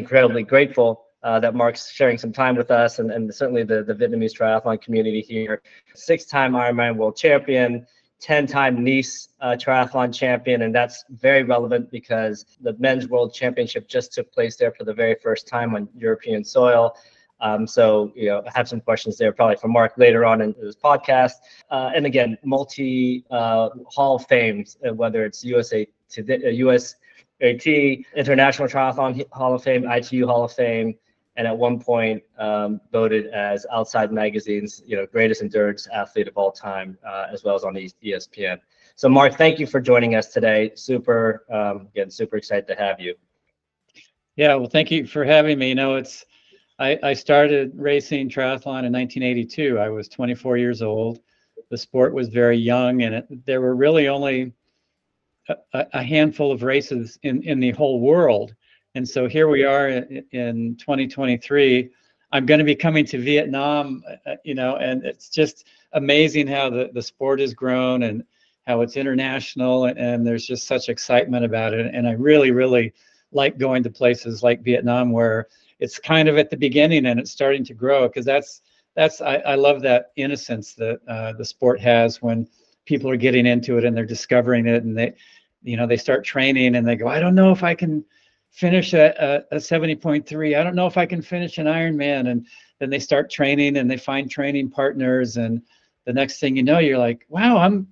incredibly grateful that Mark's sharing some time with us, and certainly the Vietnamese triathlon community here. 6-time Ironman world champion, 10-time Nice triathlon champion, and that's very relevant because the men's world championship just took place there for the very first time on European soil. So, I have some questions there probably for Mark later on in this podcast. And again, multi Hall of Fames, whether it's USAT, International Triathlon Hall of Fame, ITU Hall of Fame, and at one point voted as Outside Magazine's greatest endurance athlete of all time, as well as on ESPN. So, Mark, thank you for joining us today. Super excited to have you. Yeah, well, thank you for having me. I started racing triathlon in 1982. I was 24 years old. The sport was very young, and there were really only a handful of races in the whole world. And so here we are in 2023. I'm going to be coming to Vietnam, and it's just amazing how the sport has grown and how it's international, and there's just such excitement about it. And I really, really like going to places like Vietnam where it's kind of at the beginning and it's starting to grow, because I love that innocence that the sport has when people are getting into it and they're discovering it, and they start training and they go, I don't know if I can finish a 70.3. I don't know if I can finish an Ironman. And then they start training and they find training partners, and the next thing you know, you're like, wow, I'm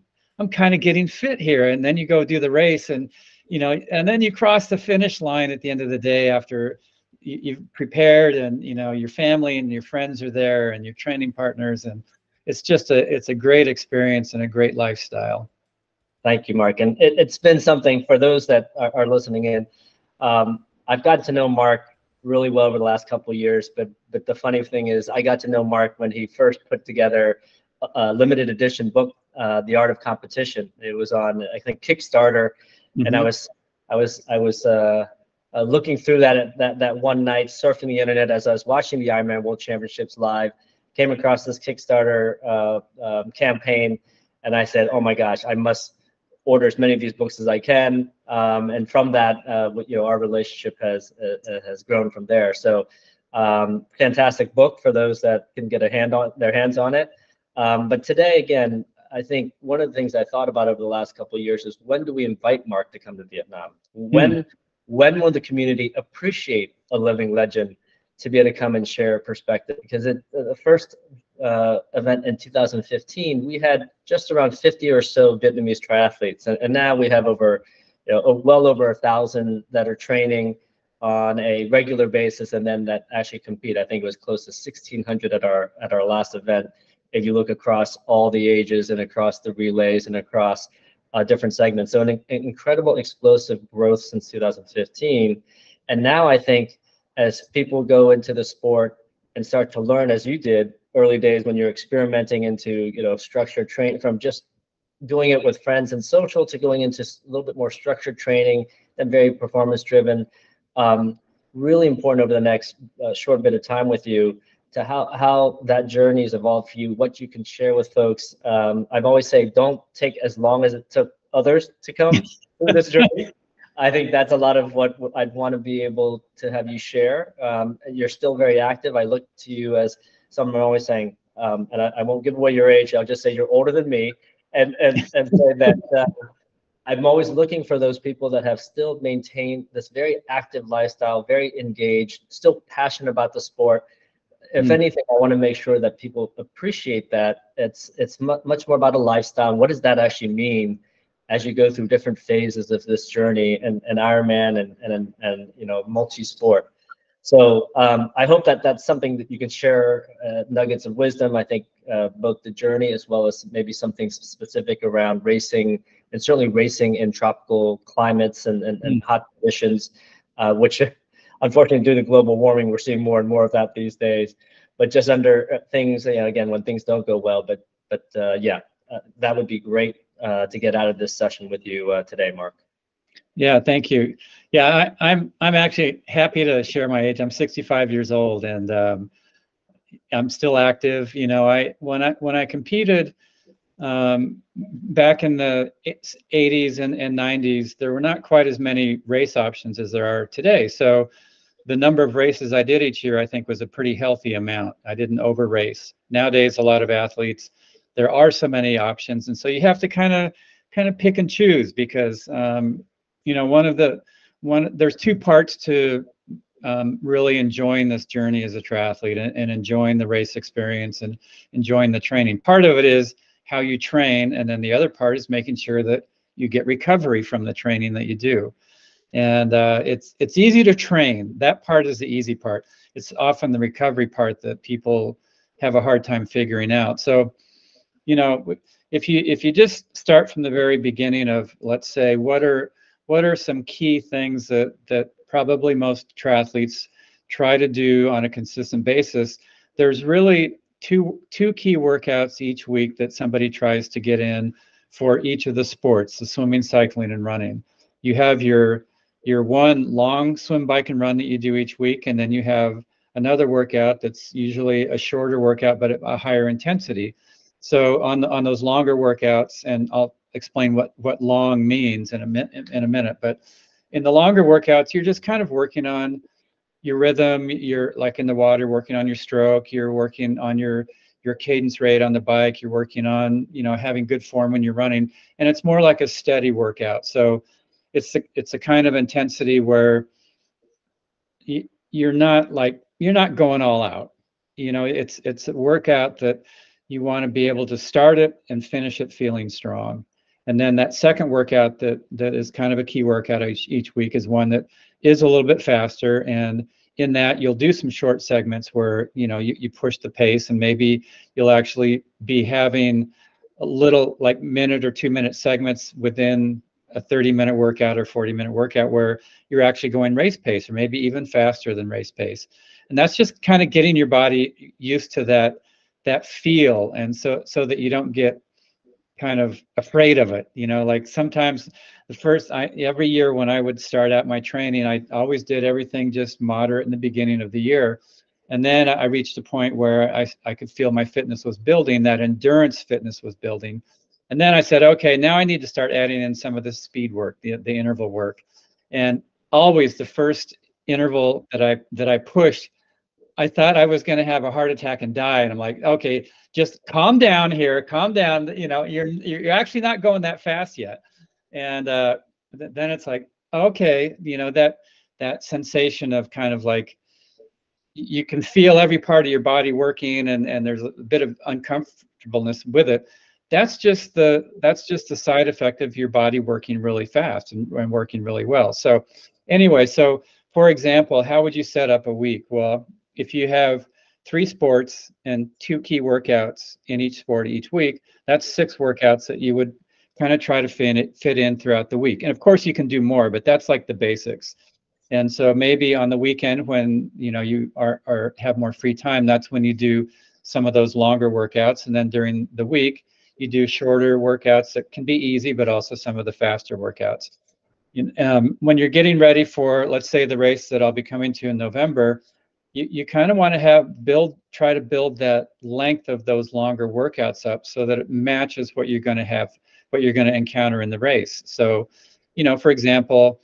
kind of getting fit here. And then you go do the race, and and then you cross the finish line at the end of the day after you've prepared, and your family and your friends are there and your training partners, and it's a great experience and a great lifestyle. Thank you, Mark. And it's been something for those that are listening in. I've gotten to know Mark really well over the last couple of years, but the funny thing is I got to know Mark when he first put together a limited edition book, The Art of Competition. It was on, I think, Kickstarter. Mm-hmm. And I was looking through that one night, surfing the internet as I was watching the Ironman World Championships live, came across this Kickstarter campaign, and I said, oh my gosh, I must order as many of these books as I can. And from that, our relationship has grown from there. So fantastic book for those that can get their hands on it. But today, again, I think one of the things I thought about over the last couple of years is, when do we invite Mark to come to Vietnam? When will the community appreciate a living legend to be able to come and share a perspective? Because the first event in 2015, we had just around 50 or so Vietnamese triathletes, and now we have over, well over 1,000 that are training on a regular basis, and then that actually compete. I think it was close to 1,600 at our last event, if you look across all the ages and across the relays and across different segments. So an incredible explosive growth since 2015. And now I think as people go into the sport and start to learn, as you did early days when you're experimenting into structured training, from just doing it with friends and social to going into a little bit more structured training and very performance driven, really important over the next short bit of time with you to how that journey has evolved for you, what you can share with folks. I've always say, don't take as long as it took others to come through this journey. I think that's a lot of what I'd want to be able to have you share. You're still very active. I look to you as someone always saying, and I won't give away your age, I'll just say you're older than me, and say that I'm always looking for those people that have still maintained this very active lifestyle, very engaged, still passionate about the sport. If anything, I want to make sure that people appreciate that it's much more about a lifestyle. What does that actually mean as you go through different phases of this journey and Ironman and multi-sport? So I hope that that's something that you can share, nuggets of wisdom. I think both the journey as well as maybe something specific around racing, and certainly racing in tropical climates and hot conditions, which unfortunately, due to global warming, we're seeing more and more of that these days. But just under things, again, when things don't go well. But that would be great to get out of this session with you today, Mark. Yeah, thank you. Yeah, I'm actually happy to share my age. I'm 65 years old, and I'm still active. When I competed back in the 80s and 90s, there were not quite as many race options as there are today. So the number of races I did each year, I think, was a pretty healthy amount. I didn't over race. Nowadays, a lot of athletes, there are so many options, and so you have to kind of pick and choose, because you know, there's two parts to really enjoying this journey as a triathlete, and enjoying the race experience and enjoying the training. Part of it is how you train, and then the other part is making sure that you get recovery from the training that you do. And it's easy to train. That part is the easy part. It's often the recovery part that people have a hard time figuring out. So, you know, if you just start from the very beginning of, let's say, what are some key things that probably most triathletes try to do on a consistent basis, there's really two key workouts each week that somebody tries to get in for each of the sports, the swimming, cycling, and running. You have your one long swim, bike, and run that you do each week, and then you have another workout that's usually a shorter workout but a higher intensity. So on those longer workouts, and I'll explain what long means in a minute, but in the longer workouts, you're just kind of working on your rhythm. You're, like in the water, working on your stroke. You're working on your cadence rate on the bike. You're working on, you know, having good form when you're running, and it's more like a steady workout. So it's a kind of intensity where you're not going all out. You know, it's a workout that you want to be able to start it and finish it feeling strong. And then that second workout that is kind of a key workout each week is one that is a little bit faster. And in that, you'll do some short segments where, you know, you push the pace, and maybe you'll actually be having a little, like, minute or 2 minute segments within a 30-minute workout or 40-minute workout where you're actually going race pace, or maybe even faster than race pace. And that's just kind of getting your body used to that feel, and so that you don't get kind of afraid of it. You know, like sometimes every year when I would start out my training, I always did everything just moderate in the beginning of the year. And then I reached a point where I could feel my fitness was building, that endurance fitness was building. And then I said, okay, now I need to start adding in some of the speed work, the interval work. And always the first interval that I pushed, I thought I was going to have a heart attack and die. And I'm like, okay, just calm down here, calm down. You know, you're actually not going that fast yet. And then it's like, okay, you know, that sensation of kind of like, you can feel every part of your body working, and there's a bit of uncomfortableness with it. That's just the side effect of your body working really fast and working really well. So anyway, so for example, how would you set up a week? Well, if you have 3 sports and 2 key workouts in each sport each week, that's 6 workouts that you would kind of try to fit in throughout the week. And of course you can do more, but that's like the basics. And so maybe on the weekend, when, you know, you have more free time, that's when you do some of those longer workouts. And then during the week, you do shorter workouts that can be easy, but also some of the faster workouts. When you're getting ready for, let's say, the race that I'll be coming to in November, you kind of want to try to build that length of those longer workouts up so that it matches what you're going to encounter in the race. So, you know, for example,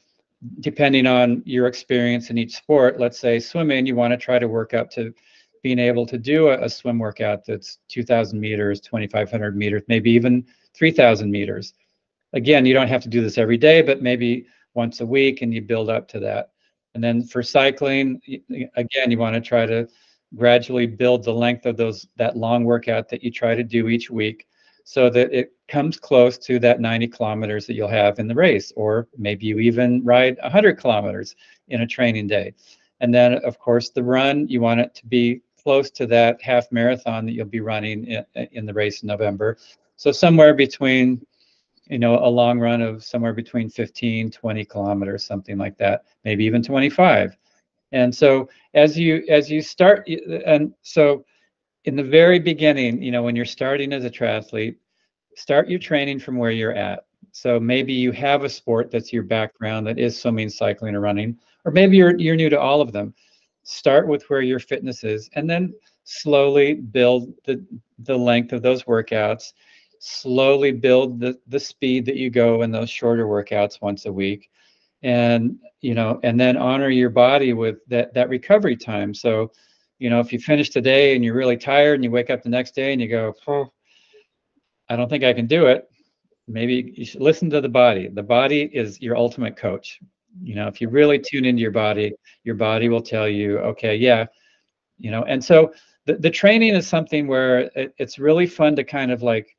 depending on your experience in each sport, let's say swimming, you want to try to work up to being able to do a swim workout that's 2,000 meters, 2,500 meters, maybe even 3,000 meters. Again, you don't have to do this every day, but maybe once a week, and you build up to that. And then for cycling, again, you want to try to gradually build the length of that long workout that you try to do each week, so that it comes close to that 90 kilometers that you'll have in the race, or maybe you even ride 100 kilometers in a training day. And then, of course, the run, you want it to be close to that half marathon that you'll be running in the race in November. So somewhere between, you know, a long run of somewhere between 15, 20 kilometers, something like that, maybe even 25. And so as you start, and so in the very beginning, you know, when you're starting as a triathlete, start your training from where you're at. So maybe you have a sport that's your background, that is swimming, cycling, or running, or maybe you're new to all of them. Start with where your fitness is, and then slowly build the length of those workouts. Slowly build the speed that you go in those shorter workouts once a week. and and then honor your body with that recovery time. So if you finish today and you're really tired and you wake up the next day and you go, oh, I don't think I can do it, maybe you should listen to the body. The body is your ultimate coach. If you really tune into your body will tell you, okay, yeah, and so the training is something where it's really fun to kind of like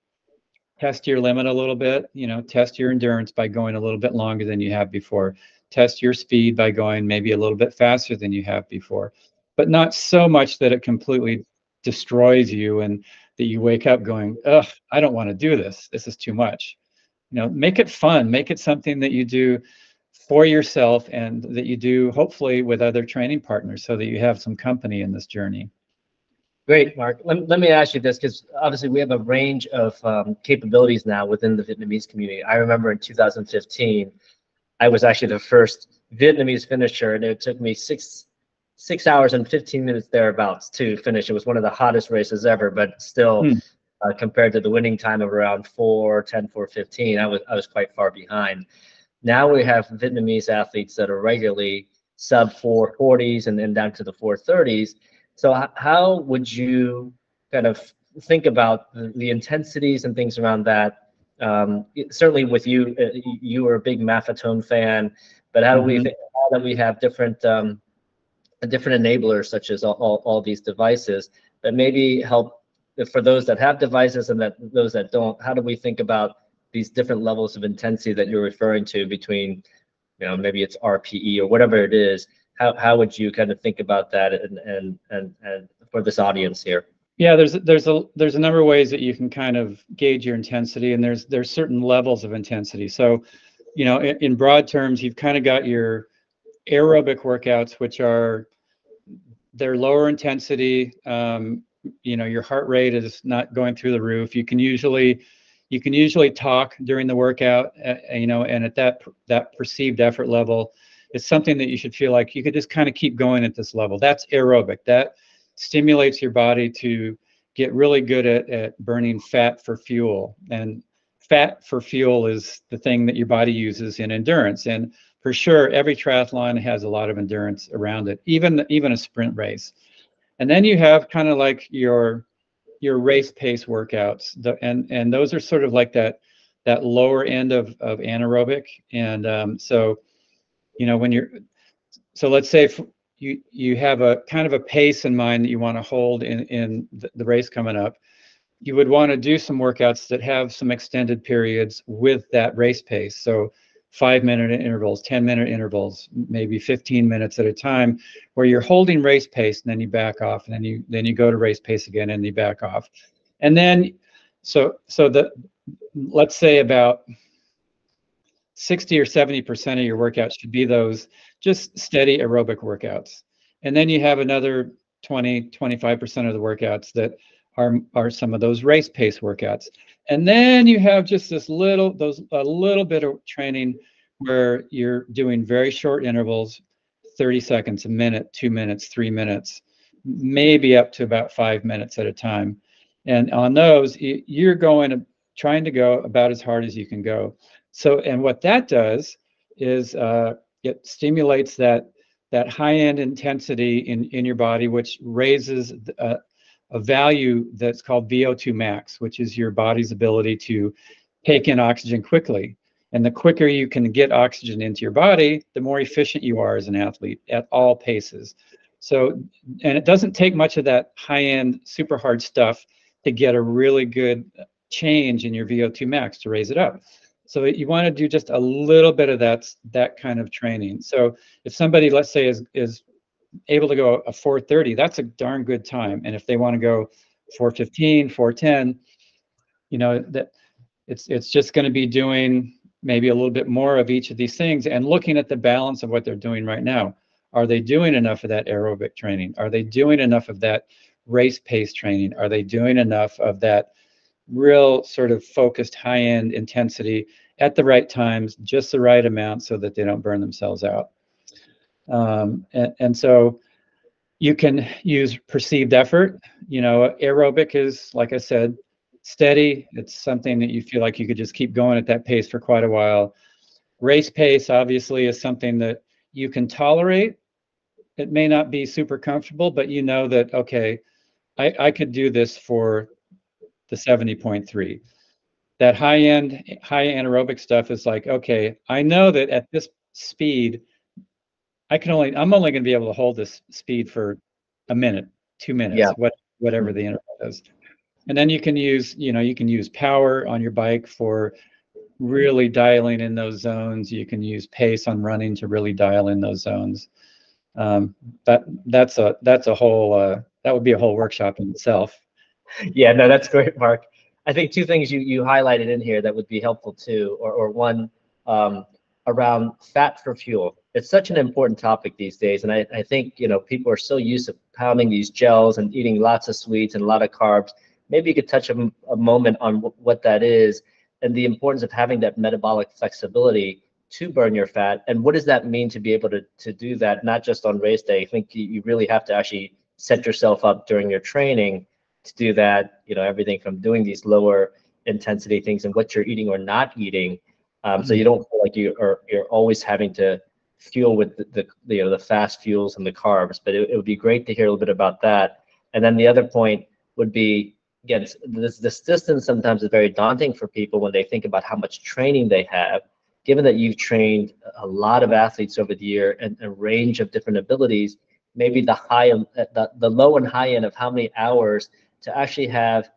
test your limit a little bit, test your endurance by going a little bit longer than you have before, test your speed by going maybe a little bit faster than you have before, but not so much that it completely destroys you and that you wake up going, ugh, I don't want to do this. This is too much. Make it fun, make it something that you do for yourself and that you do hopefully with other training partners so that you have some company in this journey. Great, Mark. Let me ask you this, because obviously we have a range of capabilities now within the Vietnamese community. I remember in 2015, I was actually the first Vietnamese finisher, and it took me six hours and 15 minutes thereabouts to finish. It was one of the hottest races ever, but still, compared to the winning time of around 4:10, 4:15, I was quite far behind. Now we have Vietnamese athletes that are regularly sub 4:40s and then down to the 4:30s. So how would you kind of think about the intensities and things around that? Certainly with you, you were a big Maffetone fan, but how do we think that we have different enablers such as all these devices that maybe help for those that have devices and those that don't? How do we think about these different levels of intensity that you're referring to between, maybe it's RPE or whatever it is? How would you kind of think about that and for this audience here? Yeah, there's a number of ways that you can kind of gauge your intensity, and there's certain levels of intensity. So, in broad terms, you've kind of got your aerobic workouts, which they're lower intensity. Your heart rate is not going through the roof. You can usually talk during the workout, and at that perceived effort level, it's something that you should feel like you could just kind of keep going at this level. That's aerobic. That stimulates your body to get really good at burning fat for fuel. And fat for fuel is the thing that your body uses in endurance. And for sure, every triathlon has a lot of endurance around it, even a sprint race. And then you have kind of like your race pace workouts, and those are sort of like that lower end of anaerobic. And so let's say if you have a kind of a pace in mind that you want to hold in the race coming up, you would want to do some workouts that have some extended periods with that race pace. So 5-minute intervals, 10-minute intervals, maybe 15 minutes at a time, where you're holding race pace and then you back off, and then you go to race pace again and you back off. And then let's say about 60 or 70% of your workouts should be those just steady aerobic workouts. And then you have another 20-25% of the workouts that are some of those race pace workouts. And then you have just a little bit of training where you're doing very short intervals, 30 seconds, a minute, 2 minutes, 3 minutes, maybe up to about 5 minutes at a time. And on those, you're trying to go about as hard as you can go. So, and what that does is it stimulates that high-end intensity in your body, which raises a value that's called VO2 max, which is your body's ability to take in oxygen quickly. And the quicker you can get oxygen into your body, the more efficient you are as an athlete at all paces. So, and it doesn't take much of that high-end, super hard stuff to get a really good change in your VO2 max to raise it up. So you want to do just a little bit of that kind of training. So if somebody, let's say, is able to go a 4:30, that's a darn good time. And if they want to go 4:15, 4:10, that it's just going to be doing maybe a little bit more of each of these things and looking at the balance of what they're doing right now. Are they doing enough of that aerobic training? Are they doing enough of that race pace training? Are they doing enough of that real sort of focused high-end intensity at the right times, just the right amount so that they don't burn themselves out? And so you can use perceived effort. Aerobic is, like I said, steady. It's something that you feel like you could just keep going at that pace for quite a while. Race pace obviously is something that you can tolerate. It may not be super comfortable, but you know that, okay, I could do this for the 70.3. That high anaerobic stuff is like, okay, I know that at this speed, I'm only going to be able to hold this speed for a minute, 2 minutes, whatever the interval is. And then you can use, you can use power on your bike for really dialing in those zones. You can use pace on running to really dial in those zones. That's a whole that would be a whole workshop in itself. Yeah, no, that's great, Mark. I think two things you highlighted in here that would be helpful too, or one around fat for fuel. It's such an important topic these days, and I think people are so used to pounding these gels and eating lots of sweets and a lot of carbs. Maybe you could touch a moment on what that is and the importance of having that metabolic flexibility to burn your fat, and what does that mean to be able to do that, not just on race day. I think you really have to actually set yourself up during your training to do that, everything from doing these lower intensity things and what you're eating or not eating, so you don't feel like you're always having to fuel with the fast fuels and the carbs. But it would be great to hear a little bit about that. And then the other point would be, again, this distance sometimes is very daunting for people when they think about how much training they have. Given that you've trained a lot of athletes over the year and a range of different abilities, maybe the low and high end of how many hours to actually have,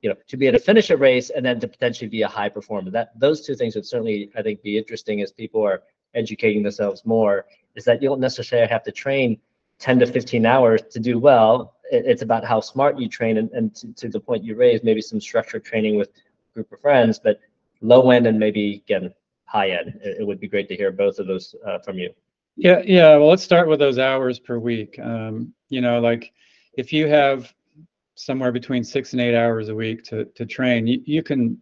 to be able to finish a race and then to potentially be a high performer. Those two things would certainly, I think, be interesting as people are educating themselves more, is that you don't necessarily have to train 10 to 15 hours to do well. It's about how smart you train, and to the point you raised, maybe some structured training with a group of friends, but low end and maybe, again, high end. It would be great to hear both of those from you. Yeah. Well, let's start with those hours per week. Like if you have somewhere between 6 and 8 hours a week to train, you can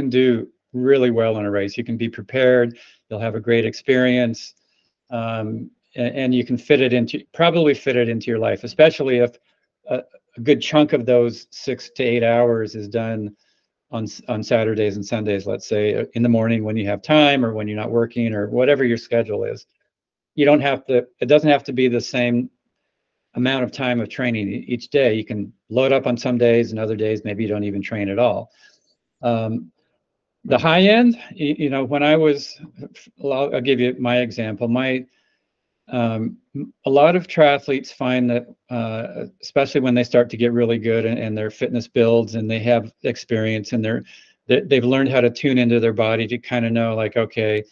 do really well in a race. You can be prepared. You'll have a great experience, and you can probably fit it into your life, especially if a good chunk of those 6 to 8 hours is done on Saturdays and Sundays, let's say in the morning when you have time, or when you're not working, or whatever your schedule is. It doesn't have to be the same amount of time of training each day. You can load up on some days, and other days maybe you don't even train at all. The high end, when I'll give you my example. A lot of triathletes find that, especially when they start to get really good and their fitness builds and they have experience and they've learned how to tune into their body to kind of know, like, okay,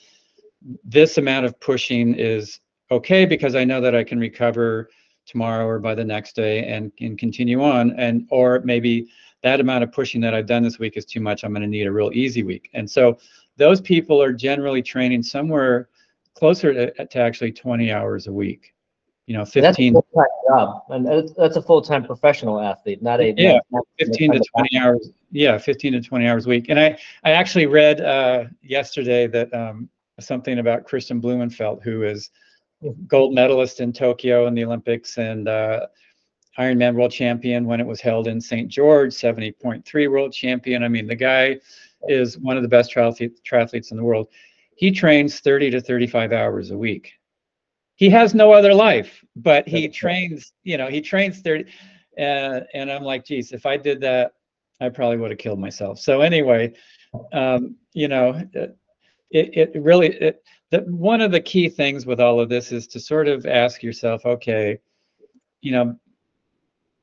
this amount of pushing is okay because I know that I can recover tomorrow or by the next day and continue on, or maybe that amount of pushing that I've done this week is too much. I'm going to need a real easy week. And so those people are generally training somewhere closer to actually 20 hours a week, 15. That's a full-time job, and that's a full-time professional athlete, not a 15 to 20 hours. Yeah, 15 to 20 hours a week. And I actually read yesterday that something about Christian Blumenfeld, who is gold medalist in Tokyo in the Olympics and Ironman world champion when it was held in St. George, 70.3 world champion. I mean, the guy is one of the best triathletes in the world. He trains 30 to 35 hours a week. He has no other life, but he trains, he trains 30. And I'm like, geez, if I did that, I probably would have killed myself. So anyway, one of the key things with all of this is to sort of ask yourself, okay,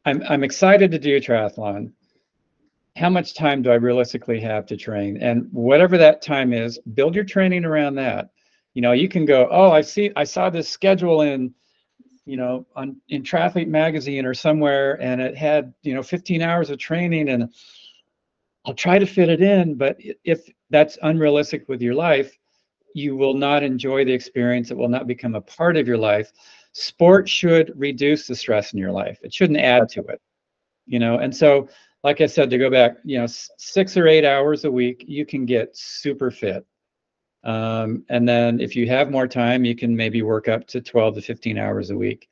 I'm excited to do a triathlon. How much time do I realistically have to train? And whatever that time is, build your training around that. You can go, oh, I saw this schedule in Triathlete magazine or somewhere, and it had 15 hours of training, and I'll try to fit it in. But if that's unrealistic with your life, you will not enjoy the experience. It will not become a part of your life. Sport should reduce the stress in your life. It shouldn't add to it, and so, like I said, to go back, 6 or 8 hours a week, you can get super fit. And then if you have more time, you can maybe work up to 12 to 15 hours a week.